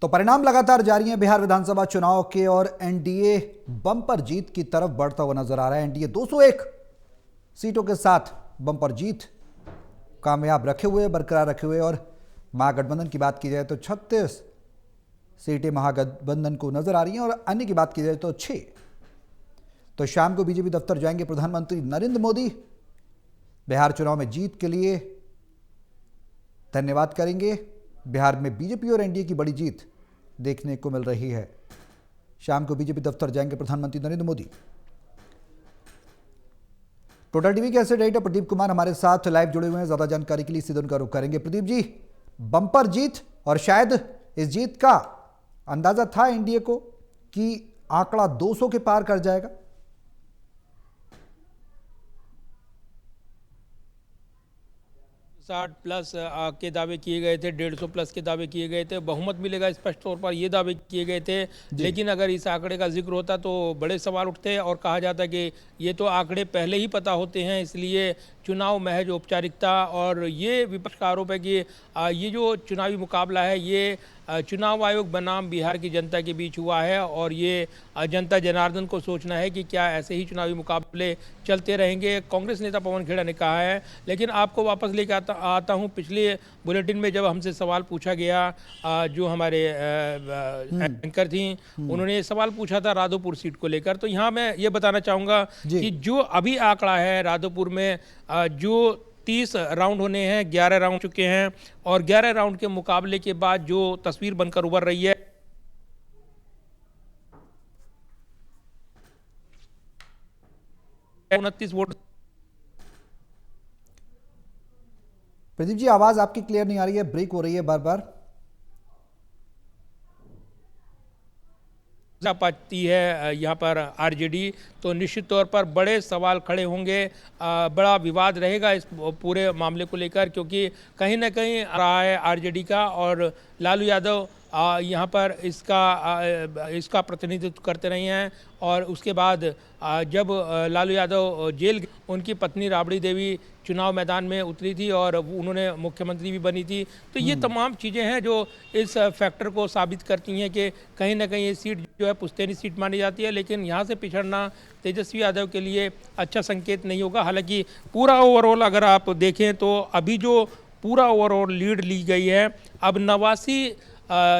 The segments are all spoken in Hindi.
तो परिणाम लगातार जारी हैं बिहार विधानसभा चुनाव के और एनडीए बम्पर जीत की तरफ बढ़ता हुआ नजर आ रहा है। एनडीए 201 सीटों के साथ बम्पर जीत कामयाब रखे हुए, बरकरार रखे हुए। और महागठबंधन की बात की जाए तो 36 सीटें महागठबंधन को नजर आ रही हैं और अन्य की बात की जाए तो 6। तो शाम को बीजेपी दफ्तर जाएंगे प्रधानमंत्री नरेंद्र मोदी। बिहार चुनाव में जीत के लिए धन्यवाद करेंगे। बिहार में बीजेपी और एनडीए की बड़ी जीत देखने को मिल रही है। शाम को बीजेपी दफ्तर जाएंगे प्रधानमंत्री नरेंद्र मोदी। टोटल टीवी के एसेट एडिटर प्रदीप कुमार हमारे साथ लाइव जुड़े हुए हैं। ज्यादा जानकारी के लिए सीधे उनका रुख करेंगे। प्रदीप जी, बम्पर जीत और शायद इस जीत का अंदाजा था एनडीए को कि आंकड़ा 200 के पार कर जाएगा। 60 प्लस के दावे किए गए थे, 150 प्लस के दावे किए गए थे, बहुमत मिलेगा स्पष्ट तौर पर ये दावे किए गए थे। लेकिन अगर इस आंकड़े का जिक्र होता तो बड़े सवाल उठते और कहा जाता कि ये तो आंकड़े पहले ही पता होते हैं, इसलिए चुनाव महज औपचारिकता। और ये विपक्ष का आरोप है कि ये जो चुनावी मुकाबला है ये चुनाव आयोग बनाम बिहार की जनता के बीच हुआ है और ये जनता जनार्दन को सोचना है कि क्या ऐसे ही चुनावी मुकाबले चलते रहेंगे। कांग्रेस नेता पवन खेड़ा ने कहा है। लेकिन आपको वापस लेके आता हूँ पिछले बुलेटिन में जब हमसे सवाल पूछा गया, जो हमारे एंकर थी उन्होंने सवाल पूछा था राधोपुर सीट को लेकर। तो यहाँ मैं ये बताना चाहूँगा कि जो अभी आंकड़ा है राधोपुर में, जो 30 राउंड होने हैं, 11 राउंड चुके हैं और 11 राउंड के मुकाबले के बाद जो तस्वीर बनकर उभर रही है 29 वोट। प्रदीप जी, आवाज आपकी क्लियर नहीं आ रही है, ब्रेक हो रही है बार बार। पाती है यहाँ पर आरजेडी, तो निश्चित तौर पर बड़े सवाल खड़े होंगे, बड़ा विवाद रहेगा इस पूरे मामले को लेकर, क्योंकि कहीं ना कहीं रहा है आरजेडी का और लालू यादव यहाँ पर इसका प्रतिनिधित्व करते रहे हैं। और उसके बाद जब लालू यादव जेल, उनकी पत्नी राबड़ी देवी चुनाव मैदान में उतरी थी और उन्होंने मुख्यमंत्री भी बनी थी। तो ये तमाम चीज़ें हैं जो इस फैक्टर को साबित करती हैं कि कहीं ना कहीं ये सीट जो है पुश्तैनी सीट मानी जाती है। लेकिन यहाँ से पिछड़ना तेजस्वी यादव के लिए अच्छा संकेत नहीं होगा। हालांकि पूरा ओवरऑल अगर आप देखें तो अभी जो पूरा ओवरऑल लीड ली गई है, अब 89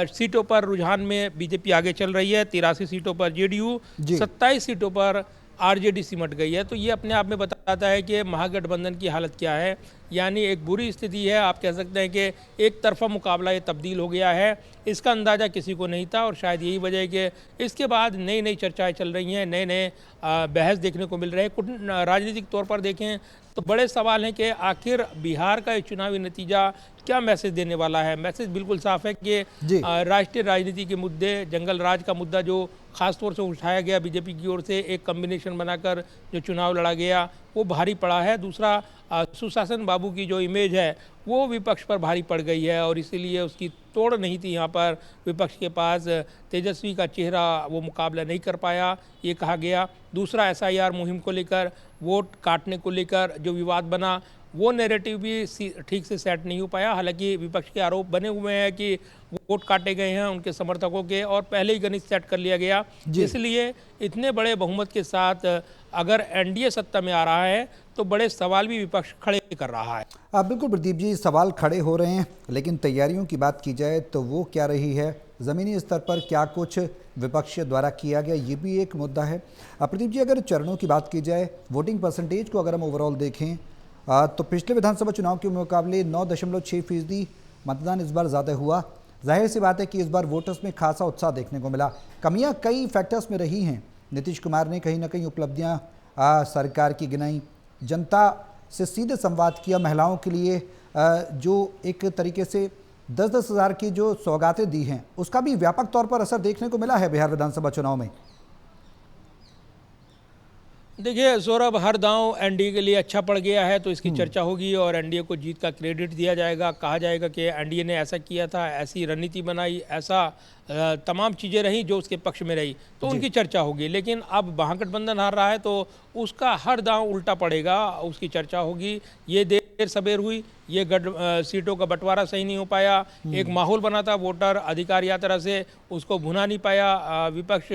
सीटों पर रुझान में बीजेपी आगे चल रही है, 83 सीटों पर जेडीयू, 27 सीटों पर आरजेडी सिमट गई है। तो ये अपने आप में बताता है कि महागठबंधन की हालत क्या है। यानी एक बुरी स्थिति है, आप कह सकते हैं कि एक तरफा मुकाबला ये तब्दील हो गया है। इसका अंदाज़ा किसी को नहीं था और शायद यही वजह है कि इसके बाद नई नई चर्चाएं चल रही हैं, नए नए बहस देखने को मिल रहे हैं। कुछ राजनीतिक तौर पर देखें तो बड़े सवाल हैं कि आखिर बिहार का चुनावी नतीजा क्या मैसेज देने वाला है। मैसेज बिल्कुल साफ है कि राष्ट्रीय राजनीति के मुद्दे, जंगल राज का मुद्दा जो खासतौर से उठाया गया बीजेपी की ओर से, एक कम्बिनेशन बनाकर जो चुनाव लड़ा गया वो भारी पड़ा है। दूसरा, सुशासन बाबू की जो इमेज है वो विपक्ष पर भारी पड़ गई है और इसीलिए उसकी तोड़ नहीं थी यहाँ पर विपक्ष के पास। तेजस्वी का चेहरा वो मुकाबला नहीं कर पाया, ये कहा गया। दूसरा, एसआईआर मुहिम को लेकर, वोट काटने को लेकर जो विवाद बना, वो नैरेटिव भी ठीक से सेट नहीं हो पाया। हालांकि विपक्ष के आरोप बने हुए हैं कि वोट काटे गए हैं उनके समर्थकों के और पहले ही गणित सेट कर लिया गया। इसलिए इतने बड़े बहुमत के साथ अगर एनडीए सत्ता में आ रहा है तो बड़े सवाल भी विपक्ष खड़े कर रहा है। बिल्कुल प्रदीप जी, सवाल खड़े हो रहे हैं, लेकिन तैयारियों की बात की जाए तो वो क्या रही है, ज़मीनी स्तर पर क्या कुछ विपक्ष द्वारा किया गया, ये भी एक मुद्दा है। प्रदीप जी, अगर चरणों की बात की जाए, वोटिंग परसेंटेज को अगर हम ओवरऑल देखें तो पिछले विधानसभा चुनाव के मुकाबले 9.6% मतदान इस बार ज़्यादा हुआ। जाहिर सी बात है कि इस बार वोटर्स में खासा उत्साह देखने को मिला। कमियां कई फैक्टर्स में रही हैं। नीतीश कुमार ने कहीं ना कहीं उपलब्धियां सरकार की गिनाई, जनता से सीधे संवाद किया, महिलाओं के लिए जो एक तरीके से 10-10 हज़ार की जो सौगातें दी हैं उसका भी व्यापक तौर पर असर देखने को मिला है बिहार विधानसभा चुनाव में। देखिए सौरभ, हर दांव एनडीए के लिए अच्छा पड़ गया है तो इसकी चर्चा होगी और एनडीए को जीत का क्रेडिट दिया जाएगा। कहा जाएगा कि एनडीए ने ऐसा किया था, ऐसी रणनीति बनाई, ऐसा तमाम चीज़ें रही जो उसके पक्ष में रही, तो उनकी चर्चा होगी। लेकिन अब महागठबंधन हार रहा है तो उसका हर दांव उल्टा पड़ेगा, उसकी चर्चा होगी। ये देर सवेर हुई ये सीटों का बंटवारा सही नहीं हो पाया, एक माहौल बना था वोटर अधिकार या तरह से उसको भुना नहीं पाया विपक्ष,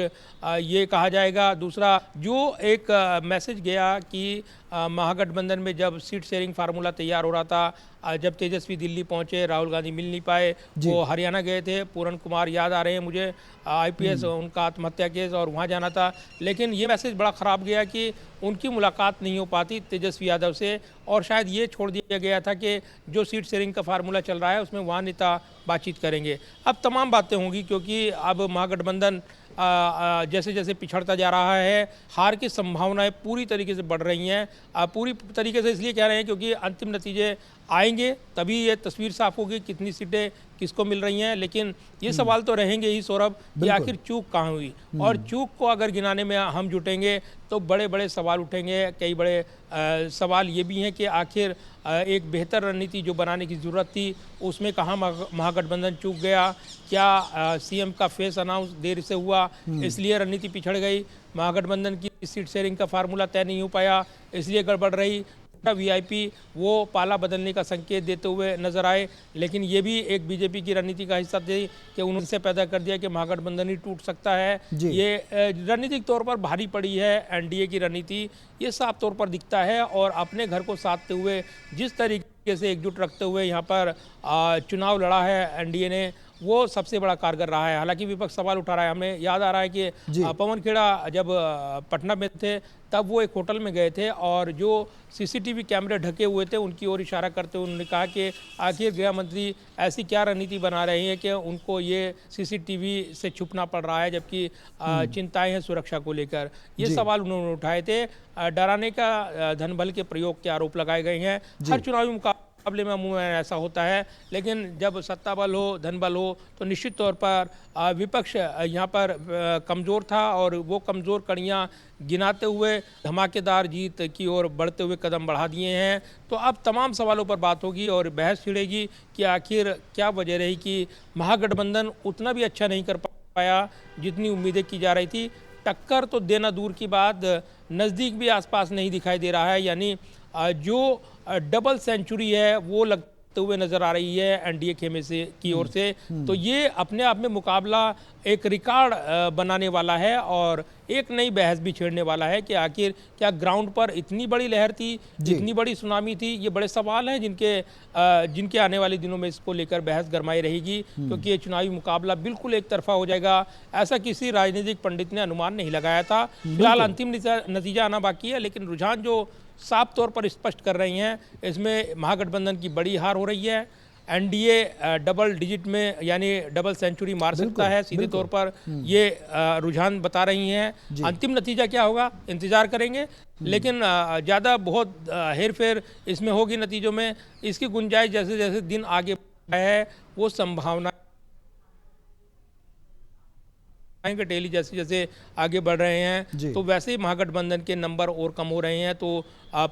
ये कहा जाएगा। दूसरा जो एक मैसेज गया कि महागठबंधन में जब सीट शेयरिंग फार्मूला तैयार हो रहा था, जब तेजस्वी दिल्ली पहुंचे, राहुल गांधी मिल नहीं पाए, वो हरियाणा गए थे, पूरन कुमार याद आ रहे हैं मुझे, आईपीएस उनका आत्महत्या केस, और वहां जाना था। लेकिन ये मैसेज बड़ा ख़राब गया कि उनकी मुलाकात नहीं हो पाती तेजस्वी यादव से, और शायद ये छोड़ दिया गया था कि जो सीट शेयरिंग का फार्मूला चल रहा है उसमें वहाँ नेता बातचीत करेंगे। अब तमाम बातें होंगी क्योंकि अब महागठबंधन जैसे जैसे पिछड़ता जा रहा है, हार की संभावनाएं पूरी तरीके से बढ़ रही हैं। पूरी तरीके से इसलिए कह रहे हैं क्योंकि अंतिम नतीजे आएंगे तभी ये तस्वीर साफ होगी कितनी सीटें किसको मिल रही हैं। लेकिन ये सवाल तो रहेंगे ही सौरभ कि आखिर चूक कहाँ हुई, और चूक को अगर गिनाने में हम जुटेंगे तो बड़े बड़े सवाल उठेंगे। कई बड़े सवाल ये भी हैं कि आखिर एक बेहतर रणनीति जो बनाने की ज़रूरत थी उसमें कहाँ महागठबंधन चूक गया। क्या सीएम का फेस अनाउंस देर से हुआ इसलिए रणनीति पिछड़ गई, महागठबंधन की सीट शेयरिंग का फार्मूला तय नहीं हो पाया इसलिए गड़बड़ रही, वीआईपी वो पाला बदलने का संकेत देते हुए नजर आए। लेकिन ये भी एक बीजेपी की रणनीति का हिस्सा थी कि उन्होंने पैदा कर दिया कि महागठबंधन ही टूट सकता है। ये रणनीतिक तौर पर भारी पड़ी है एनडीए की रणनीति, ये साफ तौर पर दिखता है। और अपने घर को साधते हुए जिस तरीके से एकजुट रखते हुए यहाँ पर चुनाव लड़ा है एनडीए ने, वो सबसे बड़ा कारगर रहा है। हालांकि विपक्ष सवाल उठा रहा है, हमें याद आ रहा है कि पवन खेड़ा जब पटना में थे तब वो एक होटल में गए थे और जो सीसीटीवी कैमरे ढके हुए थे उनकी ओर इशारा करते हुए उन्होंने कहा कि आखिर गृह मंत्री ऐसी क्या रणनीति बना रहे हैं कि उनको ये सीसीटीवी से छुपना पड़ रहा है, जबकि चिंताएं हैं सुरक्षा को लेकर। ये सवाल उन्होंने उठाए थे। डराने का धन बल के प्रयोग के आरोप लगाए गए हैं। हर चुनावी मुकाबले में अमूमन ऐसा होता है, लेकिन जब सत्ता बल हो धन बल हो तो निश्चित तौर पर विपक्ष यहाँ पर कमज़ोर था और वो कमज़ोर कड़ियाँ गिनाते हुए धमाकेदार जीत की ओर बढ़ते हुए कदम बढ़ा दिए हैं। तो अब तमाम सवालों पर बात होगी और बहस छिड़ेगी कि आखिर क्या वजह रही कि महागठबंधन उतना भी अच्छा नहीं कर पाया जितनी उम्मीदें की जा रही थी। टक्कर तो देना दूर की बात, नज़दीक भी आसपास नहीं दिखाई दे रहा है। यानी जो डबल सेंचुरी है वो लगते हुए नजर आ रही है एनडीए खेमे से की ओर से। तो ये अपने आप में मुकाबला एक रिकॉर्ड बनाने वाला है और एक नई बहस भी छेड़ने वाला है कि आखिर क्या ग्राउंड पर इतनी बड़ी लहर थी, इतनी बड़ी सुनामी थी। ये बड़े सवाल हैं जिनके आने वाले दिनों में इसको लेकर बहस गरमाई रहेगी, क्योंकि ये चुनावी मुकाबला बिल्कुल एक तरफा हो जाएगा ऐसा किसी राजनीतिक पंडित ने अनुमान नहीं लगाया था। फिलहाल अंतिम नतीजा आना बाकी है, लेकिन रुझान जो साफ तौर पर स्पष्ट कर रही हैं इसमें महागठबंधन की बड़ी हार हो रही है। एनडीए डबल डिजिट में यानी डबल सेंचुरी मार सकता है, सीधे तौर पर ये रुझान बता रही हैं। अंतिम नतीजा क्या होगा इंतजार करेंगे, लेकिन ज़्यादा बहुत हेरफेर इसमें होगी नतीजों में। इसकी गुंजाइश जैसे जैसे दिन आगे बढ़ रहा है वो संभावना टेली जैसे जैसे आगे बढ़ रहे हैं तो वैसे ही महागठबंधन के नंबर और कम हो रहे हैं। तो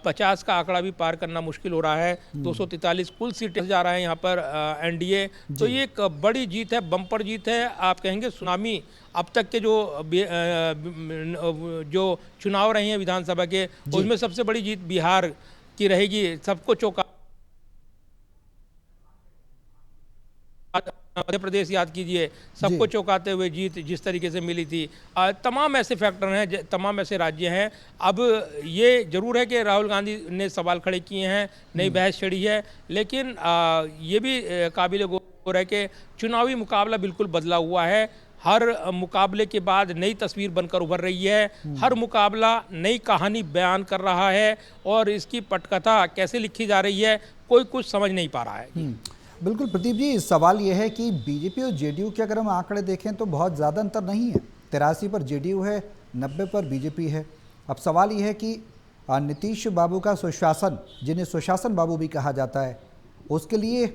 50 का आंकड़ा भी पार करना मुश्किल हो रहा है। 243 कुल सीटें जा रहा है यहाँ पर एनडीए। तो ये एक बड़ी जीत है, बम्पर जीत है। आप कहेंगे सुनामी अब तक के जो चुनाव रहे हैं विधानसभा के, उसमें सबसे बड़ी जीत बिहार की रहेगी। सबको चौंका मध्य प्रदेश याद कीजिए, सबको चौंकाते हुए जीत जिस तरीके से मिली थी। तमाम ऐसे फैक्टर हैं, तमाम ऐसे राज्य हैं। अब ये जरूर है कि राहुल गांधी ने सवाल खड़े किए हैं, नई बहस छिड़ी है, लेकिन ये भी काबिल गौर है कि चुनावी मुकाबला बिल्कुल बदला हुआ है। हर मुकाबले के बाद नई तस्वीर बनकर उभर रही है, हर मुकाबला नई कहानी बयान कर रहा है और इसकी पटकथा कैसे लिखी जा रही है कोई कुछ समझ नहीं पा रहा है। बिल्कुल प्रदीप जी, सवाल यह है कि बीजेपी और जेडीयू के अगर हम आंकड़े देखें तो बहुत ज़्यादा अंतर नहीं है। 83 पर जेडीयू है, 90 पर बीजेपी है। अब सवाल यह है कि नीतीश बाबू का सुशासन, जिन्हें सुशासन बाबू भी कहा जाता है, उसके लिए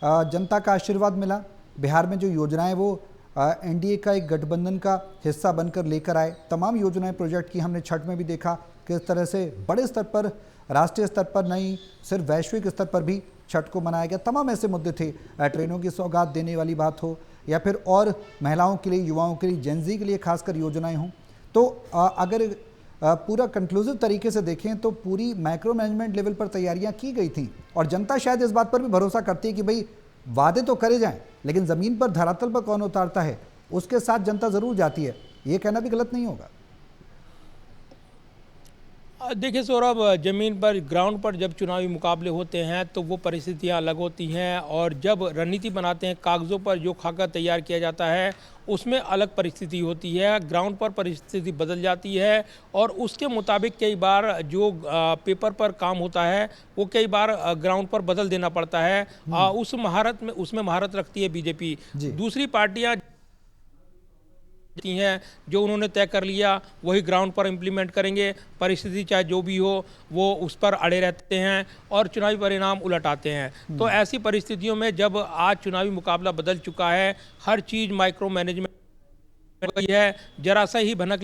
जनता का आशीर्वाद मिला। बिहार में जो योजनाएं वो एनडीए का एक गठबंधन का हिस्सा बनकर लेकर आए। तमाम योजनाएं प्रोजेक्ट की हमने छठ में भी देखा किस तरह से बड़े स्तर पर, राष्ट्रीय स्तर पर नहीं सिर्फ वैश्विक स्तर पर भी छठ को मनाया गया। तमाम ऐसे मुद्दे थे, ट्रेनों की सौगात देने वाली बात हो या फिर और महिलाओं के लिए, युवाओं के लिए, जेनजी के लिए खासकर योजनाएं हों। तो अगर पूरा कंक्लूसिव तरीके से देखें तो पूरी माइक्रो मैनेजमेंट लेवल पर तैयारियां की गई थी और जनता शायद इस बात पर भी भरोसा करती है कि भाई वादे तो करे जाएं, लेकिन ज़मीन पर धरातल पर कौन उतारता है उसके साथ जनता ज़रूर जाती है। ये कहना भी गलत नहीं होगा। देखिए सौरभ, ज़मीन पर ग्राउंड पर जब चुनावी मुकाबले होते हैं तो वो परिस्थितियां अलग होती हैं, और जब रणनीति बनाते हैं कागज़ों पर जो खाका तैयार किया जाता है उसमें अलग परिस्थिति होती है। ग्राउंड पर परिस्थिति बदल जाती है और उसके मुताबिक कई बार जो पेपर पर काम होता है वो कई बार ग्राउंड पर बदल देना पड़ता है। उसमें महारत रखती है बीजेपी। दूसरी पार्टियाँ हैं जो उन्होंने तय कर लिया वही ग्राउंड पर इम्प्लीमेंट करेंगे, परिस्थिति चाहे जो भी हो वो उस पर अड़े रहते हैं और चुनावी परिणाम उलट आते हैं। तो ऐसी परिस्थितियों में जब आज चुनावी मुकाबला बदल चुका है, हर चीज़ माइक्रो मैनेजमेंट है, जरा सा ही भनक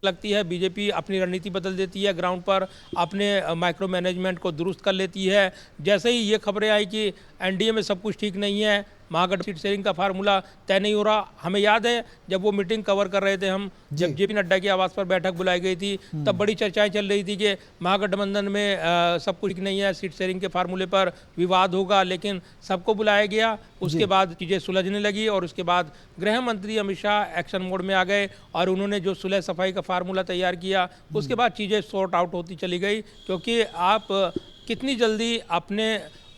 लगती है बीजेपी अपनी रणनीति बदल देती है, ग्राउंड पर अपने माइक्रो मैनेजमेंट को दुरुस्त कर लेती है। जैसे ही ये खबरें आई कि एनडीए में सब कुछ ठीक नहीं है, महागठबंधन सीट शेयरिंग का फार्मूला तय नहीं हो रहा, हमें याद है जब वो मीटिंग कवर कर रहे थे हम, जब जेपी नड्डा की आवास पर बैठक बुलाई गई थी तब बड़ी चर्चाएं चल रही थी कि महागठबंधन में सब कुछ ठीक नहीं है, सीट शेयरिंग के फार्मूले पर विवाद होगा, लेकिन सबको बुलाया गया। उसके बाद चीज़ें सुलझने लगी और उसके बाद गृह मंत्री अमित शाह एक्शन मोड में आ गए और उन्होंने जो सुलह सफाई का फार्मूला तैयार किया उसके बाद चीज़ें सॉर्ट आउट होती चली गई। क्योंकि आप कितनी जल्दी अपने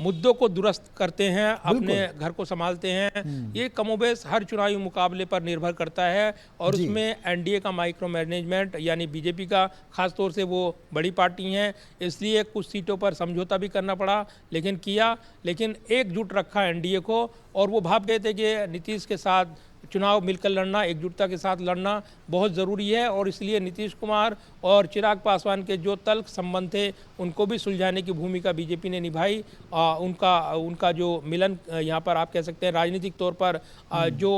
मुद्दों को दुरुस्त करते हैं, अपने घर को संभालते हैं, ये कमोबेश हर चुनावी मुकाबले पर निर्भर करता है। और उसमें एनडीए का माइक्रो मैनेजमेंट यानी बीजेपी का, खास तौर से वो बड़ी पार्टी हैं, इसलिए कुछ सीटों पर समझौता भी करना पड़ा, लेकिन एकजुट रखा एनडीए को। और वो भाप गए थे कि नीतीश के साथ चुनाव मिलकर लड़ना, एकजुटता के साथ लड़ना बहुत ज़रूरी है, और इसलिए नीतीश कुमार और चिराग पासवान के जो तल्ख संबंध थे उनको भी सुलझाने की भूमिका बीजेपी ने निभाई। उनका जो मिलन यहाँ पर आप कह सकते हैं राजनीतिक तौर पर जो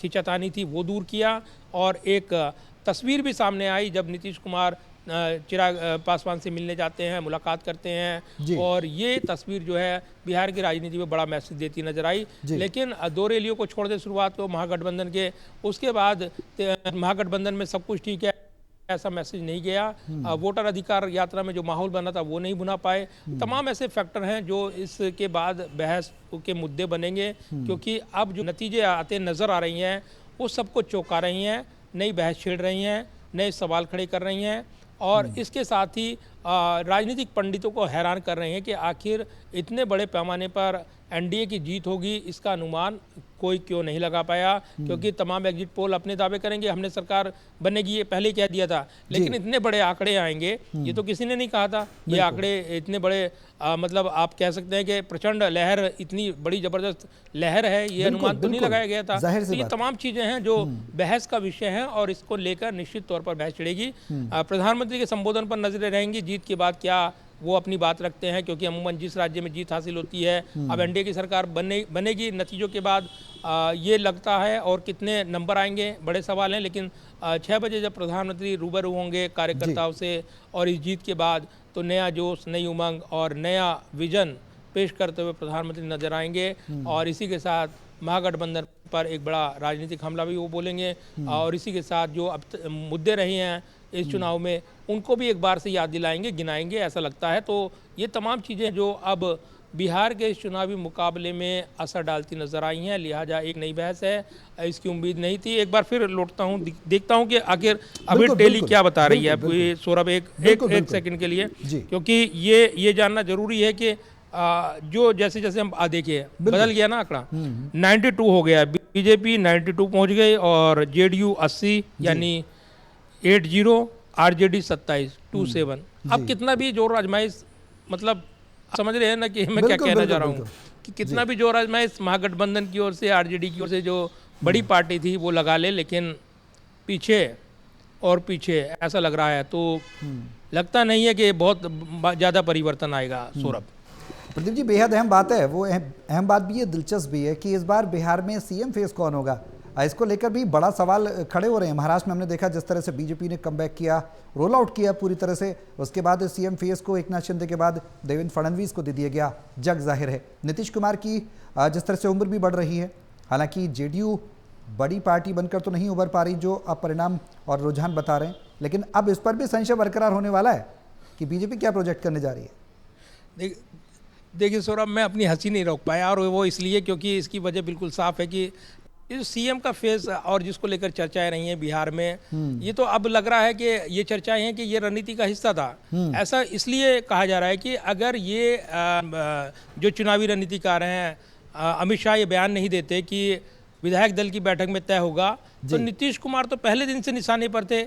खींचातानी थी वो दूर किया, और एक तस्वीर भी सामने आई जब नीतीश कुमार चिराग पासवान से मिलने जाते हैं, मुलाकात करते हैं, और ये तस्वीर जो है बिहार की राजनीति में बड़ा मैसेज देती नजर आई। लेकिन दो रैलियों को छोड़ दे शुरुआत को महागठबंधन के, उसके बाद महागठबंधन में सब कुछ ठीक है ऐसा मैसेज नहीं गया। वोटर अधिकार यात्रा में जो माहौल बना था वो नहीं बुना पाए। तमाम ऐसे फैक्टर हैं जो इसके बाद बहस के मुद्दे बनेंगे, क्योंकि अब जो नतीजे आते नजर आ रही हैं वो सबको चौंका रही हैं, नई बहस छेड़ रही हैं, नए सवाल खड़े कर रही हैं, और इसके साथ ही राजनीतिक पंडितों को हैरान कर रहे हैं कि आखिर इतने बड़े पैमाने पर एनडीए की जीत होगी इसका अनुमान कोई क्यों नहीं लगा पाया। क्योंकि तमाम एग्जिट पोल अपने दावे करेंगे हमने सरकार बनेगी, ये पहले कह दिया था, लेकिन इतने बड़े आंकड़े आएंगे ये तो किसी ने नहीं कहा था। ये आंकड़े इतने बड़े मतलब आप कह सकते हैं कि प्रचंड लहर, इतनी बड़ी जबरदस्त लहर है, ये अनुमान तो नहीं लगाया गया था। तो ये तमाम चीजें हैं जो बहस का विषय है और इसको लेकर निश्चित तौर पर बहस छिड़ेगी। प्रधानमंत्री के संबोधन पर नजरें रहेंगी, जीत के बाद क्या वो अपनी बात रखते हैं, क्योंकि अमूमन जिस राज्य में जीत हासिल होती है अब एनडीए की सरकार बनेगी नतीजों के बाद ये लगता है, और कितने नंबर आएंगे बड़े सवाल हैं। लेकिन 6 बजे जब प्रधानमंत्री रूबरू होंगे कार्यकर्ताओं से और इस जीत के बाद, तो नया जोश, नई उमंग और नया विजन पेश करते हुए प्रधानमंत्री नजर आएंगे, और इसी के साथ महागठबंधन पर एक बड़ा राजनीतिक हमला भी वो बोलेंगे, और इसी के साथ जो अब मुद्दे रहे हैं इस चुनाव में उनको भी एक बार से याद दिलाएंगे, गिनाएंगे, ऐसा लगता है। तो ये तमाम चीज़ें जो अब बिहार के इस चुनावी मुकाबले में असर डालती नजर आई हैं, लिहाजा एक नई बहस है, इसकी उम्मीद नहीं थी। एक बार फिर लौटता हूँ, देखता हूँ कि आखिर अभी टेली क्या बता रही है सौरभ, एक सेकंड के लिए, क्योंकि ये जानना जरूरी है कि जो जैसे जैसे हम देखिए बदल गया ना आंकड़ा, 92 हो गया, बीजेपी 92 पहुंच गई और जेडीयू 80 यानी 80, आरजेडी 27, 27। अब कितना भी जोर आजमाइश, मतलब समझ रहे हैं ना कि मैं क्या कहना चाह रहा हूँ, कि कितना भी जोर आजमाइश महागठबंधन की ओर से, आरजेडी की ओर से जो बड़ी पार्टी थी वो लगा ले, लेकिन पीछे और पीछे ऐसा लग रहा है। तो लगता नहीं है कि बहुत ज़्यादा परिवर्तन आएगा सौरभ। प्रदीप जी, बेहद अहम बात है, वो अहम बात भी है, दिलचस्प भी है कि इस बार बिहार में सीएम फेस कौन होगा, इसको लेकर भी बड़ा सवाल खड़े हो रहे हैं। महाराष्ट्र में हमने देखा जिस तरह से बीजेपी ने कमबैक किया, रोल आउट किया पूरी तरह से, उसके बाद सीएम फेस को एकनाथ शिंदे के बाद देवेंद्र फडणवीस को दे दिया गया। जग जाहिर है नीतीश कुमार की जिस तरह से उम्र भी बढ़ रही है, हालांकि जेडीयू बड़ी पार्टी बनकर तो नहीं उभर पा रही, जो अब परिणाम और रुझान बता रहे हैं, लेकिन अब इस पर भी संशय बरकरार होने वाला है कि बीजेपी क्या प्रोजेक्ट करने जा रही है। देखिए सौरभ, मैं अपनी हंसी नहीं रोक पाया, और वो इसलिए क्योंकि इसकी वजह बिल्कुल साफ है कि ये जो सीएम का फेस और जिसको लेकर चर्चाएं रही हैं बिहार में, ये तो अब लग रहा है कि ये चर्चाएं हैं कि ये रणनीति का हिस्सा था। ऐसा इसलिए कहा जा रहा है कि अगर ये जो चुनावी रणनीतिकार हैं अमित शाह ये बयान नहीं देते कि विधायक दल की बैठक में तय होगा, तो नीतीश कुमार तो पहले दिन से निशाने पर थे,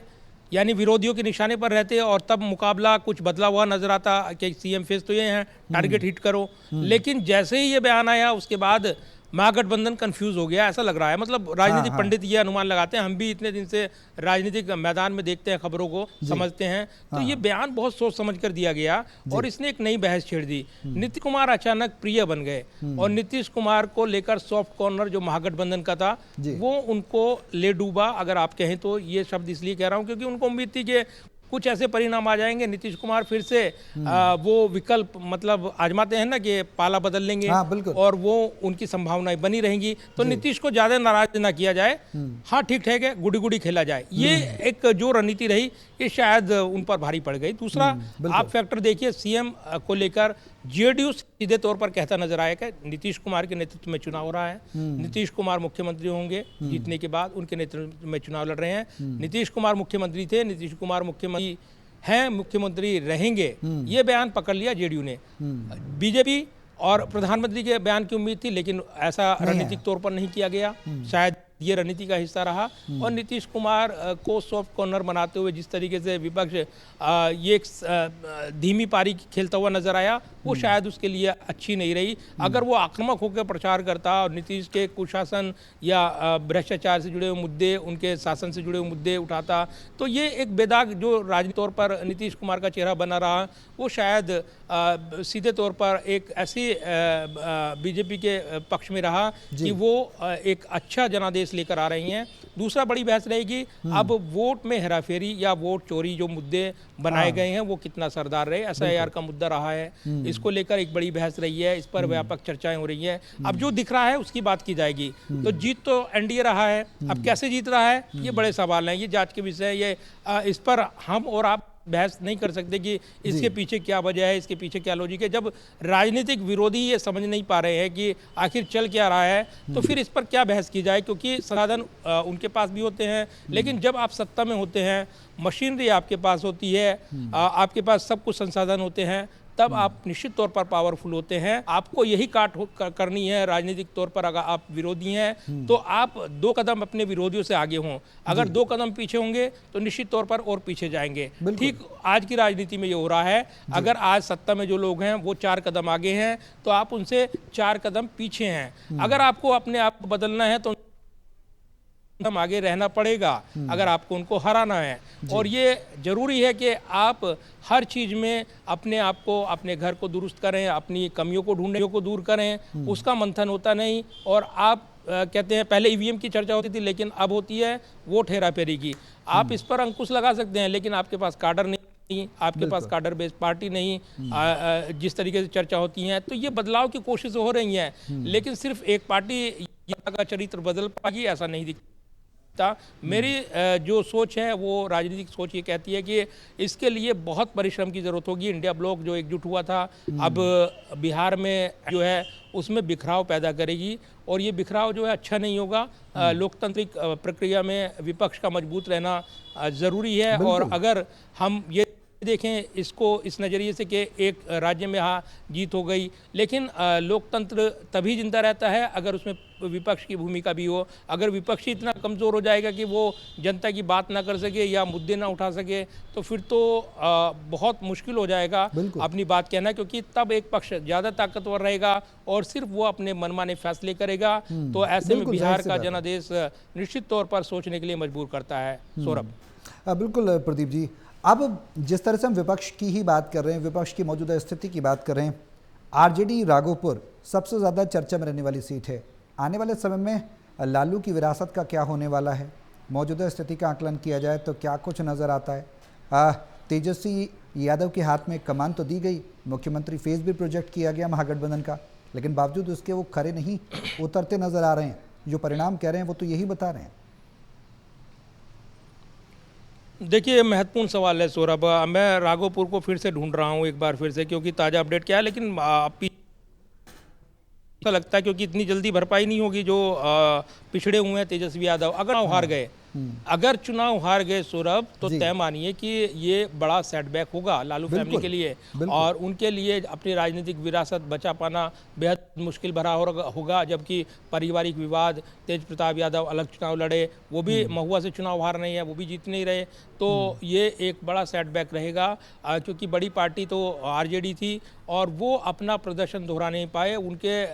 यानी विरोधियों के निशाने पर रहते, और तब मुकाबला कुछ बदला हुआ नजर आता कि सीएम फेस तो ये हैं, टारगेट हिट करो। लेकिन जैसे ही ये बयान आया उसके बाद महागठबंधन कंफ्यूज हो गया, ऐसा लग रहा है। मतलब राजनीतिक पंडित ये अनुमान लगाते हैं, हम भी इतने दिन से राजनीतिक मैदान में देखते हैं, खबरों को समझते हैं, तो ये बयान बहुत सोच समझ कर दिया गया और इसने एक नई बहस छेड़ दी। नीतीश कुमार अचानक प्रिय बन गए और नीतीश कुमार को लेकर सॉफ्ट कॉर्नर जो महागठबंधन का था वो उनको ले डूबा, अगर आप कहें तो। ये शब्द इसलिए कह रहा हूं क्योंकि उनको उम्मीद थी कि कुछ ऐसे परिणाम आ जाएंगे, नीतीश कुमार फिर से वो विकल्प मतलब आजमाते हैं ना कि पाला बदल लेंगे, और वो उनकी संभावनाएं बनी रहेंगी, तो नीतीश को ज्यादा नाराज ना किया जाए, हाँ ठीक ठाक है, गुड़ी गुड़ी खेला जाए। ये एक जो रणनीति रही ये शायद उन पर भारी पड़ गई। दूसरा आप फैक्टर देखिए, सीएम को लेकर जेडीयू सीधे तौर पर कहता नजर आया कि नीतीश कुमार के नेतृत्व में चुनाव हो रहा है, नीतीश कुमार मुख्यमंत्री होंगे जीतने के बाद, उनके नेतृत्व में चुनाव लड़ रहे हैं, नीतीश कुमार मुख्यमंत्री थे, नीतीश कुमार मुख्यमंत्री हैं, मुख्यमंत्री रहेंगे, ये बयान पकड़ लिया जेडीयू ने। बीजेपी और प्रधानमंत्री के बयान की उम्मीद थी, लेकिन ऐसा रणनीतिक तौर पर नहीं किया गया, शायद ये रणनीति का हिस्सा रहा। और नीतीश कुमार को सॉफ्ट कॉर्नर बनाते हुए जिस तरीके से विपक्ष ये एक धीमी पारी खेलता हुआ नजर आया, वो शायद उसके लिए अच्छी नहीं रही। अगर वो आक्रामक होकर प्रचार करता और नीतीश के कुशासन या भ्रष्टाचार से जुड़े हुए मुद्दे, उनके शासन से जुड़े हुए मुद्दे उठाता, तो ये एक बेदाग जो राजनीतिक तौर पर नीतीश कुमार का चेहरा बना रहा, वो शायद सीधे तौर पर एक ऐसी बीजेपी के पक्ष में रहा कि वो एक अच्छा जनादेश लेकर आ रही हैं। दूसरा बड़ी बहस रहेगी अब वोट में हेराफेरी या वोट चोरी जो मुद्दे बनाए गए हैं वो कितना सरदार रहे। एसआईआर का मुद्दा रहा है, इसको लेकर एक बड़ी बहस रही है, इस पर व्यापक चर्चाएं हो रही है। अब जो दिख रहा है उसकी बात की जाएगी। तो जीत तो एनडीए रहा है, अब कैसे जीत रहा है ये बड़े सवाल हैं, ये जांच के विषय है। ये इस पर हम और आप बहस नहीं कर सकते कि इसके पीछे क्या वजह है, इसके पीछे क्या लॉजिक है। जब राजनीतिक विरोधी ये समझ नहीं पा रहे हैं कि आखिर चल क्या रहा है, तो फिर इस पर क्या बहस की जाए, क्योंकि संसाधन उनके पास भी होते हैं, लेकिन जब आप सत्ता में होते हैं, मशीनरी आपके पास होती है, आपके पास सब कुछ संसाधन होते हैं, तब आप निश्चित तौर पर पावरफुल होते हैं। आपको यही करनी है राजनीतिक तौर पर। अगर आप विरोधी हैं तो आप 2 कदम अपने विरोधियों से आगे हों, अगर 2 कदम पीछे होंगे तो निश्चित तौर पर और पीछे जाएंगे। ठीक आज की राजनीति में ये हो रहा है। अगर आज सत्ता में जो लोग हैं वो 4 कदम आगे हैं तो आप उनसे 4 कदम पीछे हैं। अगर आपको अपने आप को बदलना है तो हम आगे रहना पड़ेगा, अगर आपको उनको हराना है। और ये जरूरी है कि आप हर चीज में अपने आप को, अपने घर को दुरुस्त करें, अपनी कमियों को ढूंढने को दूर करें, उसका मंथन होता नहीं। और आप कहते हैं पहले ईवीएम की चर्चा होती थी, लेकिन अब होती है वोट हेराफेरी की। आप इस पर अंकुश लगा सकते हैं, लेकिन आपके पास काडर नहीं, आपके पास काडर बेस्ड पार्टी नहीं, जिस तरीके से चर्चा होती है। तो ये बदलाव की कोशिशें हो रही हैं, लेकिन सिर्फ एक पार्टी का चरित्र बदल पाएगी ऐसा नहीं दिखता। मेरी जो सोच है वो राजनीतिक सोच ये कहती है कि इसके लिए बहुत परिश्रम की जरूरत होगी। इंडिया ब्लॉक जो एकजुट हुआ था, अब बिहार में जो है उसमें बिखराव पैदा करेगी, और ये बिखराव जो है अच्छा नहीं होगा। लोकतांत्रिक प्रक्रिया में विपक्ष का मजबूत रहना ज़रूरी है। और अगर हम ये देखें इसको इस नज़रिए से कि एक राज्य में हाँ जीत हो गई, लेकिन लोकतंत्र तभी जिंदा रहता है अगर उसमें विपक्ष की भूमिका भी हो। अगर विपक्ष इतना कमज़ोर हो जाएगा कि वो जनता की बात ना कर सके या मुद्दे ना उठा सके, तो फिर तो बहुत मुश्किल हो जाएगा अपनी बात कहना, क्योंकि तब एक पक्ष ज़्यादा ताकतवर रहेगा और सिर्फ वो अपने मनमाने फैसले करेगा। तो ऐसे में बिहार का जनादेश निश्चित तौर पर सोचने के लिए मजबूर करता है। सौरभ। बिल्कुल प्रदीप जी, अब जिस तरह से हम विपक्ष की ही बात कर रहे हैं, विपक्ष की मौजूदा स्थिति की बात कर रहे हैं, आरजेडी राघोपुर सबसे ज़्यादा चर्चा में रहने वाली सीट है। आने वाले समय में लालू की विरासत का क्या होने वाला है, मौजूदा स्थिति का आकलन किया जाए तो क्या कुछ नज़र आता है। तेजस्वी यादव के हाथ में कमान तो दी गई, मुख्यमंत्री फेस भी प्रोजेक्ट किया गया महागठबंधन का, लेकिन बावजूद उसके वो खरे नहीं उतरते नज़र आ रहे हैं। जो परिणाम कह रहे हैं वो तो यही बता रहे हैं। देखिए, महत्वपूर्ण सवाल है सौरभ। मैं राघोपुर को फिर से ढूंढ रहा हूँ एक बार फिर से, क्योंकि ताज़ा अपडेट क्या है, लेकिन ऐसा लगता है क्योंकि इतनी जल्दी भरपाई नहीं होगी जो पिछड़े हुए हैं तेजस्वी यादव। अगर चुनाव हार गए, अगर चुनाव हार गए सौरभ, तो जी। तय मानिए कि ये बड़ा सेटबैक होगा लालू फैमिली के लिए, और उनके लिए अपनी राजनीतिक विरासत बचा पाना बेहद मुश्किल भरा होगा। जबकि पारिवारिक विवाद, तेज प्रताप यादव अलग चुनाव लड़े, वो भी महुआ से चुनाव हार नहीं है, वो भी जीत नहीं रहे, तो ये एक बड़ा सेटबैक रहेगा। क्योंकि बड़ी पार्टी तो आरजेडी थी और वो अपना प्रदर्शन दोहरा नहीं पाए। उनके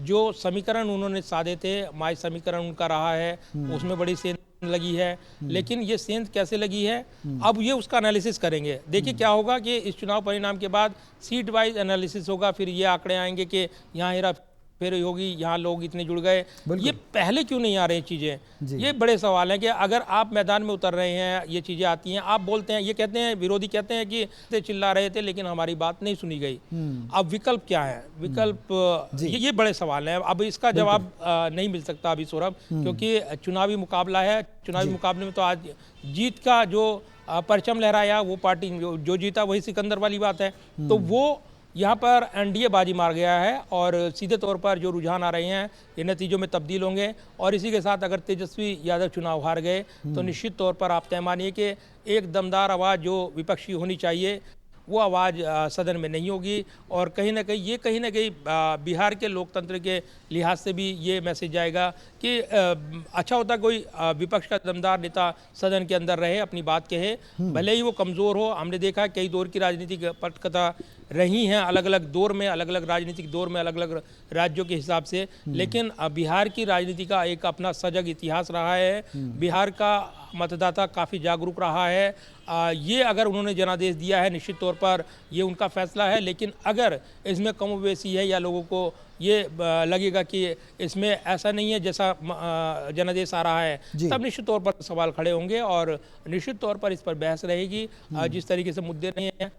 जो समीकरण उन्होंने साधे थे, माई समीकरण उनका रहा है, उसमें बड़ी सेंध लगी है। लेकिन ये सेंध कैसे लगी है, अब ये उसका एनालिसिस करेंगे। देखिए क्या होगा कि इस चुनाव परिणाम के बाद सीट वाइज एनालिसिस होगा, फिर ये आंकड़े आएंगे कि यहाँ हेरा फेरी होगी, यहाँ लोग इतने जुड़ गए, ये पहले क्यों नहीं आ रही चीज़ें। ये बड़े सवाल हैं कि अगर आप मैदान में उतर रहे हैं, ये चीज़ें आती हैं, आप बोलते हैं, ये कहते हैं, विरोधी कहते हैं कि चिल्ला रहे थे लेकिन हमारी बात नहीं सुनी गई। अब विकल्प क्या है, विकल्प ये बड़े सवाल हैं। अब इसका जवाब नहीं मिल सकता अभी सौरभ, क्योंकि चुनावी मुकाबला है। चुनावी मुकाबले में तो आज जीत का जो परचम लहराया वो पार्टी जो जीता वही सिकंदर वाली बात है। तो वो यहाँ पर एनडीए बाजी मार गया है, और सीधे तौर पर जो रुझान आ रहे हैं ये नतीजों में तब्दील होंगे। और इसी के साथ अगर तेजस्वी यादव चुनाव हार गए तो निश्चित तौर पर आप तय मानिए कि एक दमदार आवाज़ जो विपक्षी होनी चाहिए वो आवाज़ सदन में नहीं होगी। और कहीं ना कहीं बिहार के लोकतंत्र के लिहाज से भी ये मैसेज जाएगा कि अच्छा होता कोई विपक्ष का दमदार नेता सदन के अंदर रहे, अपनी बात कहे, भले ही वो कमज़ोर हो। हमने देखा कई दौर की राजनीतिक पटकथा रही हैं, अलग अलग दौर में, अलग अलग राजनीतिक दौर में, अलग अलग राज्यों के हिसाब से, लेकिन बिहार की राजनीति का एक अपना सजग इतिहास रहा है। बिहार का मतदाता काफ़ी जागरूक रहा है। ये अगर उन्होंने जनादेश दिया है, निश्चित तौर पर ये उनका फैसला है। लेकिन अगर इसमें कमोबेशी है या लोगों को ये लगेगा कि इसमें ऐसा नहीं है जैसा जनादेश आ रहा है, तब निश्चित तौर पर सवाल खड़े होंगे और निश्चित तौर पर इस पर बहस रहेगी। जिस तरीके से मुद्दे रहे हैं,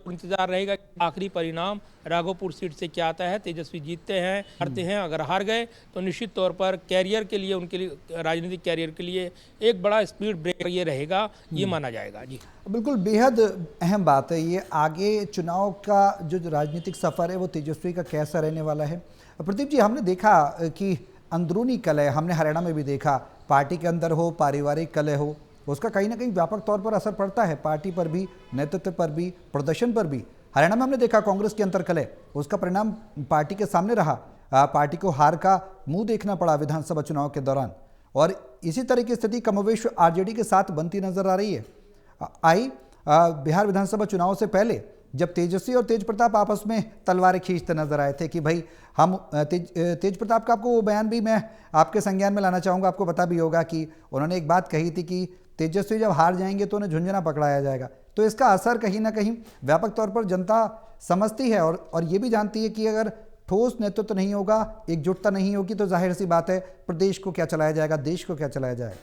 इंतजार रहेगा कि आखिरी परिणाम राघोपुर सीट से क्या आता है। तेजस्वी जीतते हैं, हारते हैं। अगर हार गए तो निश्चित तौर पर कैरियर के लिए, उनके लिए राजनीतिक कैरियर के लिए एक बड़ा स्पीड ब्रेक ये रहेगा, ये माना जाएगा। जी बिल्कुल, बेहद अहम बात है ये। आगे चुनाव का जो राजनीतिक सफ़र है वो तेजस्वी का कैसा रहने वाला है। प्रदीप जी, हमने देखा कि अंदरूनी कलह हमने हरियाणा में भी देखा, पार्टी के अंदर हो, पारिवारिक कलह हो, उसका कहीं ना कहीं व्यापक तौर पर असर पड़ता है, पार्टी पर भी, नेतृत्व पर भी, प्रदर्शन पर भी। हरियाणा में हमने देखा कांग्रेस के अंतर्कलह, उसका परिणाम पार्टी के सामने रहा। पार्टी को हार का मुंह देखना पड़ा विधानसभा चुनाव के दौरान, और इसी तरह की स्थिति कमोवेश आरजेडी के साथ बनती नजर आ रही है। बिहार विधानसभा चुनाव से पहले जब तेजस्वी और तेज प्रताप आपस में तलवारें खींचते नजर आए थे कि भाई हम तेज प्रताप का, आपको वो बयान भी मैं आपके संज्ञान में लाना चाहूँगा। आपको पता भी होगा कि उन्होंने एक बात कही थी कि तेजस्वी जब हार जाएंगे तो उन्हें झुंझुना पकड़ाया जाएगा। तो इसका असर कहीं ना कहीं व्यापक तौर पर जनता समझती है, और ये भी जानती है कि अगर ठोस नेतृत्व नहीं होगा, एकजुटता नहीं होगी, तो जाहिर सी बात है प्रदेश को क्या चलाया जाएगा, देश को क्या चलाया जाएगा।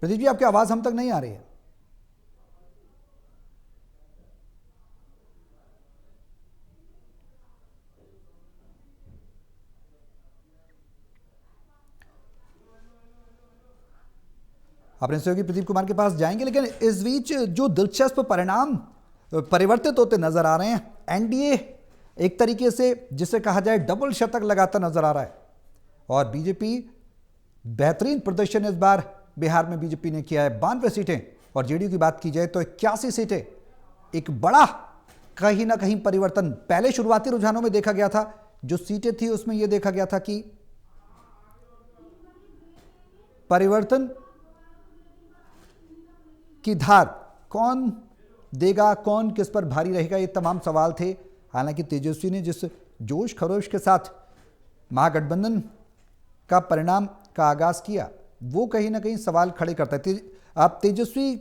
प्रदीप जी, आपकी आवाज हम तक नहीं आ रही है। अपने सहयोगी प्रदीप कुमार के पास जाएंगे, लेकिन इस बीच जो दिलचस्प परिणाम परिवर्तित होते नजर आ रहे हैं, एनडीए एक तरीके से जिसे कहा जाए डबल शतक लगाता नजर आ रहा है, और बीजेपी बेहतरीन प्रदर्शन इस बार बिहार में बीजेपी ने किया है, 92 सीटें, और जेडीयू की बात की जाए तो 81 सीटें। एक बड़ा कहीं ना कहीं परिवर्तन पहले शुरुआती रुझानों में देखा गया था। जो सीटें थी उसमें यह देखा गया था कि परिवर्तन की धार कौन देगा, कौन किस पर भारी रहेगा, ये तमाम सवाल थे। हालांकि तेजस्वी ने जिस जोश खरोश के साथ महागठबंधन का परिणाम का आगाज किया, वो कहीं ना कहीं सवाल खड़े करता है। आप तेजस्वी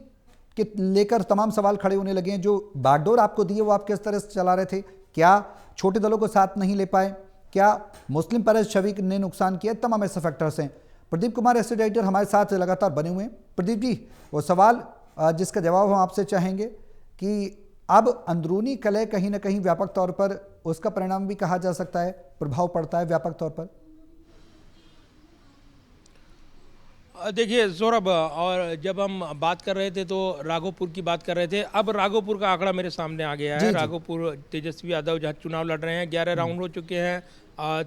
के लेकर तमाम सवाल खड़े होने लगे हैं। जो बागडोर आपको दी है वो आप किस तरह से चला रहे थे? क्या छोटे दलों को साथ नहीं ले पाए? क्या मुस्लिम परस्त छवि ने नुकसान किया? तमाम ऐसे फैक्टर्स हैं। प्रदीप कुमार एस्टेट एडिटर हमारे साथ लगातार बने हुए हैं। प्रदीप जी, वो सवाल जिसका जवाब हम आपसे चाहेंगे कि अब अंदरूनी कलह कहीं ना कहीं व्यापक तौर पर उसका परिणाम भी कहा जा सकता है, प्रभाव पड़ता है व्यापक तौर पर। देखिए सौरभ, और जब हम बात कर रहे थे तो राघोपुर की बात कर रहे थे। अब राघोपुर का आंकड़ा मेरे सामने आ गया है। राघोपुर तेजस्वी यादव जहाँ चुनाव लड़ रहे हैं, 11 राउंड हो चुके हैं,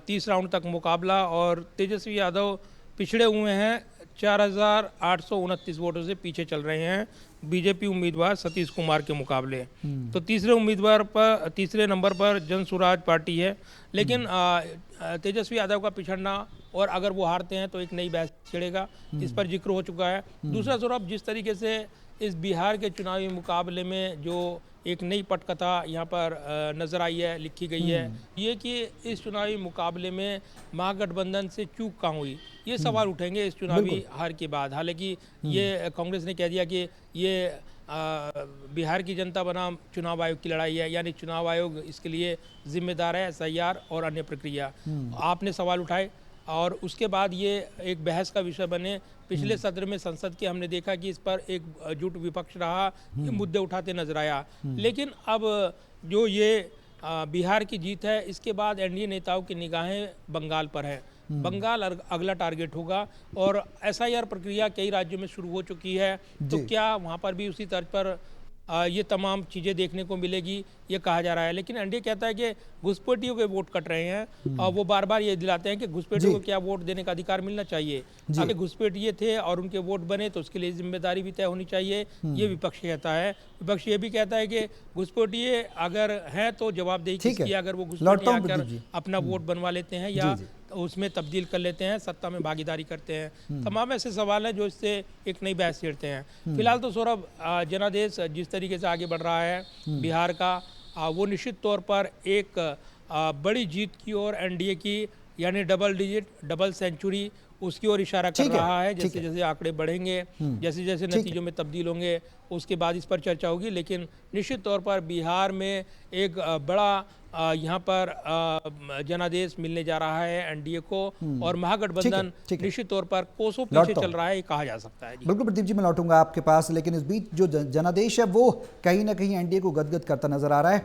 30 राउंड तक मुकाबला, और तेजस्वी यादव पिछड़े हुए हैं, 4,829 वोटों से पीछे चल रहे हैं बीजेपी उम्मीदवार सतीश कुमार के मुकाबले। तो तीसरे नंबर पर जन स्वराज पार्टी है। लेकिन तेजस्वी यादव का पिछड़ना, और अगर वो हारते हैं तो एक नई बहस छिड़ेगा, इस पर जिक्र हो चुका है। दूसरा सौरभ, जिस तरीके से इस बिहार के चुनावी मुकाबले में जो एक नई पटकथा यहाँ पर नजर आई है, लिखी गई है, ये कि इस चुनावी मुकाबले में महागठबंधन से चूक कहाँ हुई, ये सवाल उठेंगे इस चुनावी हार के बाद। हालांकि ये कांग्रेस ने कह दिया कि ये बिहार की जनता बनाम चुनाव आयोग की लड़ाई है, यानी चुनाव आयोग इसके लिए जिम्मेदार है, SIR और अन्य प्रक्रिया। आपने सवाल उठाए और उसके बाद ये एक बहस का विषय बने। पिछले सत्र में संसद के हमने देखा कि इस पर एक जुट विपक्ष रहा, ये मुद्दे उठाते नजर आया। लेकिन अब जो ये बिहार की जीत है, इसके बाद NDA नेताओं की निगाहें बंगाल पर है। बंगाल अगला टारगेट होगा, और SIR प्रक्रिया कई राज्यों में शुरू हो चुकी है। तो क्या वहाँ पर भी उसी तर्ज पर ये तमाम चीज़ें देखने को मिलेगी, ये कहा जा रहा है। लेकिन NDA कहता है कि घुसपैठियों के वोट कट रहे हैं, और वो बार बार ये दिलाते हैं कि घुसपैठियों को क्या वोट देने का अधिकार मिलना चाहिए। अगर घुसपैठिए थे और उनके वोट बने तो उसके लिए जिम्मेदारी भी तय होनी चाहिए, ये विपक्ष कहता है। विपक्ष ये भी कहता है कि घुसपैठिए अगर हैं तो जवाबदेही किसकी है, अगर वो घुसपैठिए आकर अपना वोट बनवा लेते हैं या उसमें तब्दील कर लेते हैं, सत्ता में भागीदारी करते हैं। तमाम ऐसे सवाल हैं जो इससे एक नई बहस छेड़ते हैं। फिलहाल तो सौरभ, जनादेश जिस तरीके से आगे बढ़ रहा है बिहार का, वो निश्चित तौर पर एक बड़ी जीत की ओर NDA की, यानी डबल डिजिट, डबल सेंचुरी, उसकी ओर इशारा कर रहा है। जैसे जैसे आंकड़े बढ़ेंगे, जैसे जैसे नतीजों में तब्दील होंगे, उसके बाद इस पर चर्चा होगी। लेकिन निश्चित तौर पर बिहार में एक बड़ा यहाँ पर जनादेश मिलने जा रहा है NDA को, और महागठबंधन निश्चित तौर पर कोसों पीछे चल रहा है, ये कहा जा सकता है। बिल्कुल प्रदीप जी, मैं लौटूंगा आपके पास, लेकिन इस बीच जो जनादेश है वो कहीं ना कहीं NDA को गदगद करता नजर आ रहा है।